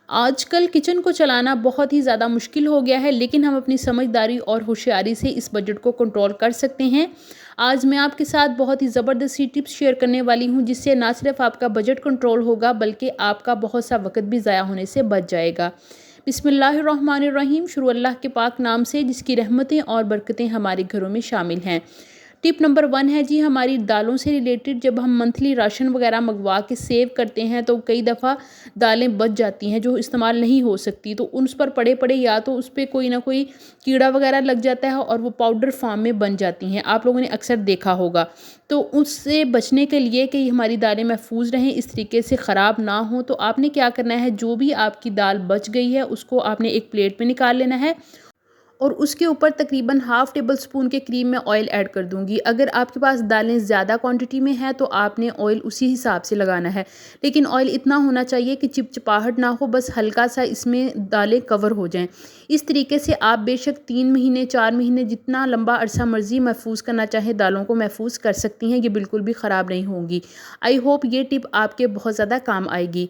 आजकल किचन को चलाना बहुत ही ज़्यादा मुश्किल हो गया है, लेकिन हम अपनी समझदारी और होशियारी से इस बजट को कंट्रोल कर सकते हैं। आज मैं आपके साथ बहुत ही ज़बरदस्त सी टिप्स शेयर करने वाली हूँ, जिससे ना सिर्फ आपका बजट कंट्रोल होगा, बल्कि आपका बहुत सा वक़्त भी ज़ाया होने से बच जाएगा। बिस्मिल्लाहिर्रहमानिर्रहीम। शुरू अल्लाह के पाक नाम से, जिसकी रहमतें और बरकतें हमारे घरों में शामिल हैं। टिप नंबर 1 है जी, हमारी दालों से रिलेटेड। जब हम मंथली राशन वगैरह मंगवा के सेव करते हैं, तो कई दफ़ा दालें बच जाती हैं जो इस्तेमाल नहीं हो सकती, तो उस पर पड़े पड़े या तो उस पे कोई ना कोई कीड़ा वगैरह लग जाता है और वो पाउडर फॉर्म में बन जाती हैं। आप लोगों ने अक्सर देखा होगा। तो उससे बचने के लिए कि हमारी दालें महफूज रहें, इस तरीके से ख़राब ना हो, तो आपने क्या करना है, जो भी आपकी दाल बच गई है उसको आपने एक प्लेट में निकाल लेना है और उसके ऊपर तकरीबन हाफ़ टेबल स्पून के करीब मैं ऑयल ऐड कर दूँगी। अगर आपके पास दालें ज़्यादा क्वांटिटी में हैं, तो आपने ऑयल उसी हिसाब से लगाना है। लेकिन ऑयल इतना होना चाहिए कि चिपचिपाहट ना हो, बस हल्का-सा इसमें दालें कवर हो जाएँ। इस तरीके से आप बेशक 3 महीने, 4 महीने, जितना लंबा अरसा मर्ज़ी महफूज़ करना चाहें, दालों को महफूज़ कर सकती हैं। ये बिल्कुल भी ख़राब नहीं होंगी। आई होप ये टिप आपके बहुत ज़्यादा काम आएगी।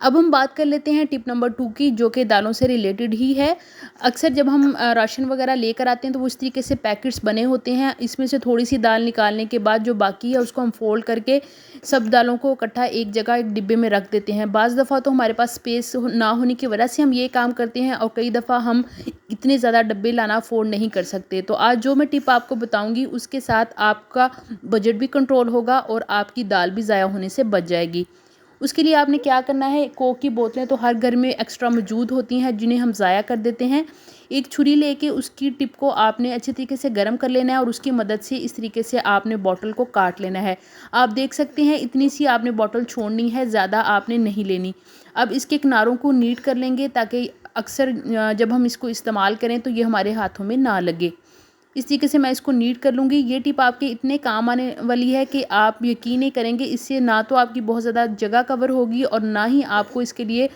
अब हम बात कर लेते हैं टिप नंबर 2 की, जो कि दालों से रिलेटेड ही है। अक्सर जब हम राशन वगैरह लेकर आते हैं, तो वो इस तरीके से पैकेट्स बने होते हैं। इसमें से थोड़ी-सी दाल निकालने के बाद जो बाकी है उसको हम फ़ोल्ड करके सब दालों को इकट्ठा एक जगह एक डिब्बे में रख देते हैं। बाज़ दफ़ा तो हमारे पास स्पेस ना होने की वजह से हम ये काम करते हैं, और कई दफ़ा हम इतने ज़्यादा डब्बे लाना अफ़ोर्ड नहीं कर सकते। तो आज जो मैं टिप आपको बताऊँगी, उसके साथ आपका बजट भी कंट्रोल होगा और आपकी दाल भी ज़ाया होने से बच जाएगी। उसके लिए आपने क्या करना है, कोक की बोतलें तो हर घर में एक्स्ट्रा मौजूद होती हैं, जिन्हें हम ज़ाया कर देते हैं। एक छुरी लेके उसकी टिप को आपने अच्छे तरीके से गर्म कर लेना है और उसकी मदद से इस तरीके से आपने बॉटल को काट लेना है। आप देख सकते हैं इतनी सी आपने बॉटल छोड़नी है, ज़्यादा आपने नहीं लेनी। अब इसके किनारों को नीट कर लेंगे, ताकि अक्सर जब हम इसको इस्तेमाल करें तो ये हमारे हाथों में ना लगे। इस तरीके से मैं इसको नीट कर लूँगी। ये टिप आपके इतने काम आने वाली है कि आप यकीन नहीं करेंगे, इससे ना तो आपकी बहुत ज़्यादा जगह कवर होगी और ना ही आपको इसके लिए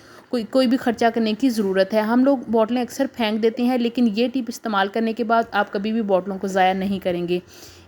कोई भी खर्चा करने की ज़रूरत है। हम लोग बॉटलें अक्सर फेंक देते हैं, लेकिन ये टिप इस्तेमाल करने के बाद आप कभी भी बॉटलों को ज़ाया नहीं करेंगे।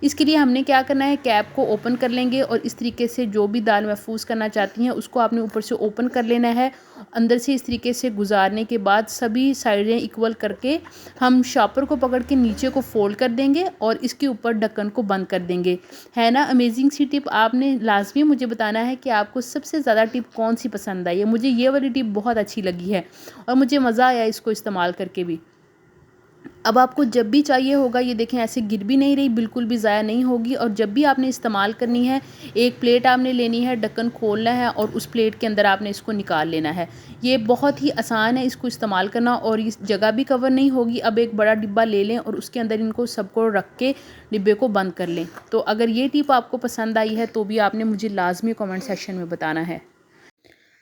इसके लिए हमने क्या करना है, कैप को ओपन कर लेंगे और इस तरीके से जो भी दाल महफूज़ करना चाहती हैं उसको आपने ऊपर से ओपन कर लेना है। अंदर से इस तरीके से गुजारने के बाद सभी साइडें इक्वल करके हम शॉपर को पकड़ के नीचे को फोल्ड कर देंगे और इसके ऊपर ढक्कन को बंद कर देंगे। है ना अमेजिंग सी टिप। आपने लाजमी मुझे बताना है कि आपको सबसे ज़्यादा टिप कौन सी पसंद आई है। मुझे ये वाली टिप बहुत अच्छी लगी है और मुझे मज़ा आया इसको इस्तेमाल करके भी। अब आपको जब भी चाहिए होगा, ये देखें ऐसे गिर भी नहीं रही, बिल्कुल भी ज़ाया नहीं होगी। और जब भी आपने इस्तेमाल करनी है, एक प्लेट आपने लेनी है, ढक्कन खोलना है और उस प्लेट के अंदर आपने इसको निकाल लेना है। ये बहुत ही आसान है इसको इस्तेमाल करना और इस जगह भी कवर नहीं होगी। अब एक बड़ा डिब्बा ले लें और उसके अंदर इनको सबको रख के डिब्बे को बंद कर लें। तो अगर ये टिप आपको पसंद आई है, तो भी आपने मुझे लाजमी कमेंट सेक्शन में बताना है।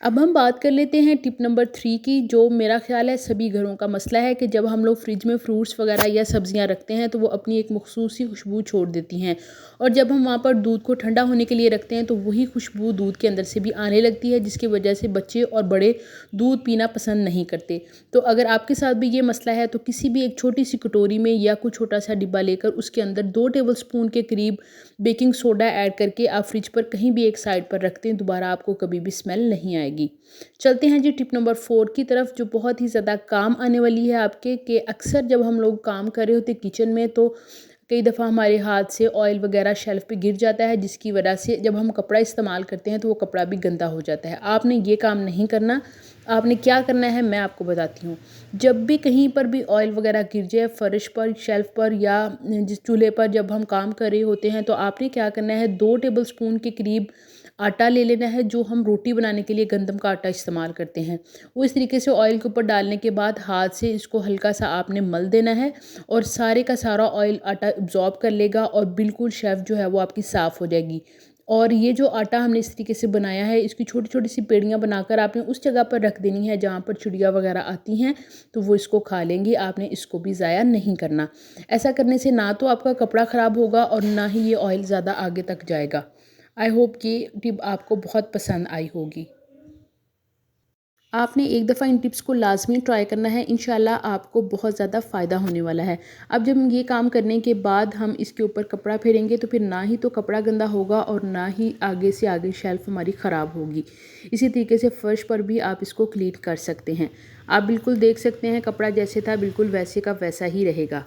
अब हम बात कर लेते हैं टिप नंबर 3 की, जो मेरा ख़्याल है सभी घरों का मसला है कि जब हम लोग फ्रिज में फ्रूट्स वगैरह या सब्जियां रखते हैं, तो वो अपनी एक मखसूस सी खुशबू छोड़ देती हैं। और जब हम वहाँ पर दूध को ठंडा होने के लिए रखते हैं, तो वही खुशबू दूध के अंदर से भी आने लगती है, जिसकी वजह से बच्चे और बड़े दूध पीना पसंद नहीं करते। तो अगर आपके साथ भी ये मसला है, तो किसी भी एक छोटी सी कटोरी में या कोई छोटा सा डिब्बा लेकर उसके अंदर 2 टेबल स्पून के करीब बेकिंग सोडा ऐड करके आप फ्रिज पर कहीं भी एक साइड पर रखते हैं, दोबारा आपको कभी भी स्मेल नहीं आएगी। चलते हैं जी टिप नंबर 4 की तरफ, जो बहुत ही ज़्यादा काम आने वाली है आपके। कि अक्सर जब हम लोग काम कर रहे होते किचन में, तो कई दफ़ा हमारे हाथ से ऑयल वगैरह शेल्फ़ पे गिर जाता है, जिसकी वजह से जब हम कपड़ा इस्तेमाल करते हैं तो वो कपड़ा भी गंदा हो जाता है। आपने ये काम नहीं करना। आपने क्या करना है, मैं आपको बताती हूँ। जब भी कहीं पर भी ऑयल वगैरह गिर जाए, फ़र्श पर, शेल्फ़ पर या जिस चूल्हे पर जब हम काम कर रहे होते हैं, तो आपने क्या करना है, 2 टेबल स्पून के करीब आटा ले लेना है, जो हम रोटी बनाने के लिए गंदम का आटा इस्तेमाल करते हैं। वो इस तरीके से ऑयल के ऊपर डालने के बाद हाथ से इसको हल्का सा आपने मल देना है और सारे का सारा ऑयल आटा एब्जॉर्ब कर लेगा और बिल्कुल शेफ़ जो है वो आपकी साफ़ हो जाएगी। और ये जो आटा हमने इस तरीके से बनाया है, इसकी छोटी छोटी सी पेड़ियाँ बनाकर आपने उस जगह पर रख देनी है जहाँ पर चिड़िया वगैरह आती हैं, तो वो इसको खा लेंगी। आपने इसको भी ज़ाया नहीं करना। ऐसा करने से ना तो आपका कपड़ा ख़राब होगा और ना ही ये ऑयल ज़्यादा आगे तक जाएगा। आई होप ये टिप आपको बहुत पसंद आई होगी। आपने एक दफ़ा इन टिप्स को लाज़मी ट्राई करना है, इंशाल्लाह आपको बहुत ज़्यादा फ़ायदा होने वाला है। अब जब ये काम करने के बाद हम इसके ऊपर कपड़ा फेरेंगे तो फिर ना ही तो कपड़ा गंदा होगा और ना ही आगे से आगे शेल्फ़ हमारी ख़राब होगी। इसी तरीके से फ़र्श पर भी आप इसको क्लीन कर सकते हैं। आप बिल्कुल देख सकते हैं कपड़ा जैसे था बिल्कुल वैसे का वैसा ही रहेगा।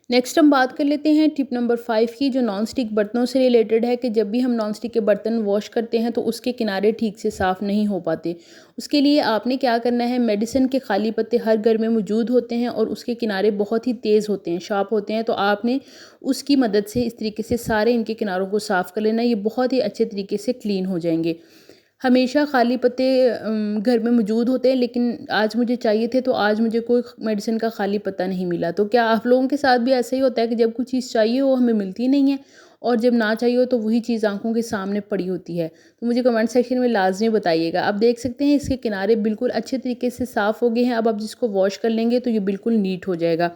नेक्स्ट हम बात कर लेते हैं टिप नंबर 5 की, जो नॉन स्टिक बर्तनों से रिलेटेड है कि जब भी हम नॉन स्टिक के बर्तन वॉश करते हैं तो उसके किनारे ठीक से साफ़ नहीं हो पाते। उसके लिए आपने क्या करना है, मेडिसिन के खाली पत्ते हर घर में मौजूद होते हैं और उसके किनारे बहुत ही तेज़ होते हैं, शार्प होते हैं, तो आपने उसकी मदद से इस तरीके से सारे इनके किनारों को साफ़ कर लेना। ये बहुत ही अच्छे तरीके से क्लीन हो जाएंगे। हमेशा खाली पत्ते घर में मौजूद होते हैं, लेकिन आज मुझे चाहिए थे तो आज मुझे कोई मेडिसिन का खाली पत्ता नहीं मिला। तो क्या आप लोगों के साथ भी ऐसा ही होता है कि जब कोई चीज़ चाहिए वो हमें मिलती नहीं है और जब ना चाहिए हो तो वही चीज़ आंखों के सामने पड़ी होती है? तो मुझे कमेंट सेक्शन में लाजमी बताइएगा। आप देख सकते हैं इसके किनारे बिल्कुल अच्छे तरीके से साफ़ हो गए हैं। अब आप जिसको वॉश कर लेंगे तो ये बिल्कुल नीट हो जाएगा।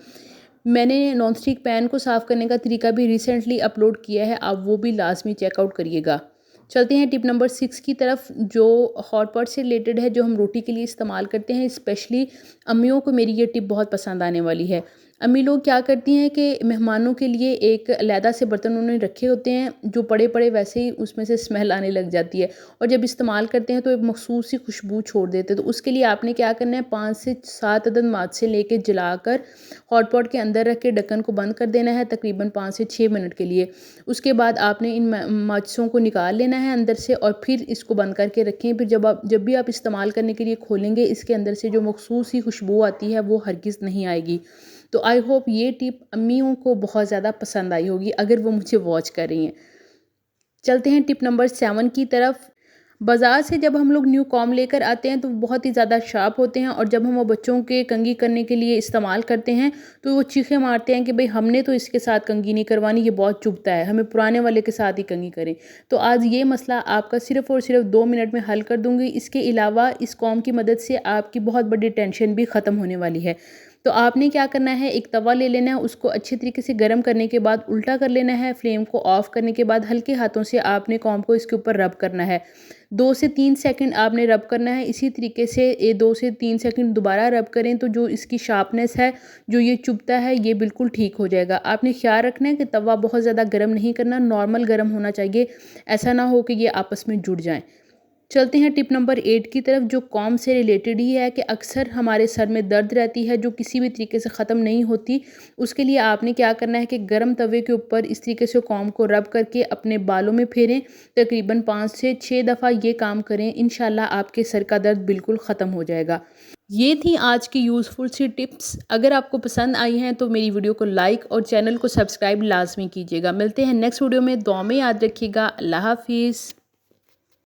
मैंने नॉन स्टिक पैन को साफ़ करने का तरीका भी रिसेंटली अपलोड किया है, आप वो भी लाजमी चेकआउट करिएगा। चलते हैं टिप नंबर 6 की तरफ, जो हॉट पॉट से रिलेटेड है, जो हम रोटी के लिए इस्तेमाल करते हैं। स्पेशली अम्मियों को मेरी ये टिप बहुत पसंद आने वाली है। अम्मी लोग क्या करती हैं कि मेहमानों के लिए एक अलहदा से बर्तन उन्होंने रखे होते हैं, जो पड़े पड़े वैसे ही उसमें से स्मेल आने लग जाती है और जब इस्तेमाल करते हैं तो एक मखसूस सी खुशबू छोड़ देते हैं। तो उसके लिए आपने क्या करना है, 5 से 7 अदद माचसे लेके जलाकर हॉट पॉट के अंदर रख के ढक्कन को बंद कर देना है तकरीबन 5 से 6 मिनट के लिए। उसके बाद आपने इन माचिसों को निकाल लेना है अंदर से और फिर इसको बंद करके रखें। फिर जब भी आप इस्तेमाल करने के लिए खोलेंगे, इसके अंदर से जो मखसूस सी खुशबू आती है वो हरगिज़ नहीं आएगी। तो आई होप ये टिप अम्मियों को बहुत ज़्यादा पसंद आई होगी अगर वो मुझे वॉच कर रही हैं। चलते हैं टिप नंबर 7 की तरफ। बाज़ार से जब हम लोग न्यू कॉम्ब लेकर आते हैं तो बहुत ही ज़्यादा शार्प होते हैं और जब हम वो बच्चों के कंघी करने के लिए इस्तेमाल करते हैं तो वो चीखें मारते हैं कि भाई हमने तो इसके साथ कंघी नहीं करवानी, ये बहुत चुभता है, हमें पुराने वाले के साथ ही कंघी करें। तो आज ये मसला आपका सिर्फ़ और सिर्फ 2 मिनट में हल कर दूँगी। इसके अलावा इस कॉम्ब की मदद से आपकी बहुत बड़ी टेंशन भी ख़त्म होने वाली है। तो आपने क्या करना है, एक तवा ले लेना है, उसको अच्छे तरीके से गर्म करने के बाद उल्टा कर लेना है। फ्लेम को ऑफ़ करने के बाद हल्के हाथों से आपने कॉम्ब को इसके ऊपर रब करना है। 2 से 3 सेकंड आपने रब करना है। इसी तरीके से 2 से 3 सेकंड दोबारा रब करें तो जो इसकी शार्पनेस है, जो ये चुभता है, ये बिल्कुल ठीक हो जाएगा। आपने ख्याल रखना है कि तवा बहुत ज़्यादा गर्म नहीं करना, नॉर्मल गर्म होना चाहिए। ऐसा ना हो कि ये आपस में जुड़ जाएँ। चलते हैं टिप नंबर 8 की तरफ, जो कॉम्ब से रिलेटेड ही है कि अक्सर हमारे सर में दर्द रहती है जो किसी भी तरीके से ख़त्म नहीं होती। उसके लिए आपने क्या करना है कि गर्म तवे के ऊपर इस तरीके से कॉम्ब को रब करके अपने बालों में फेरें। तकरीबन 5 से 6 दफ़ा ये काम करें, इंशाल्लाह आपके सर का दर्द बिल्कुल ख़त्म हो जाएगा। ये थी आज की यूज़फुल सी टिप्स। अगर आपको पसंद आई हैं तो मेरी वीडियो को लाइक और चैनल को सब्सक्राइब लाजमी कीजिएगा। मिलते हैं नेक्स्ट वीडियो में। दुआ में याद रखिएगा। अल्लाह हाफिज़।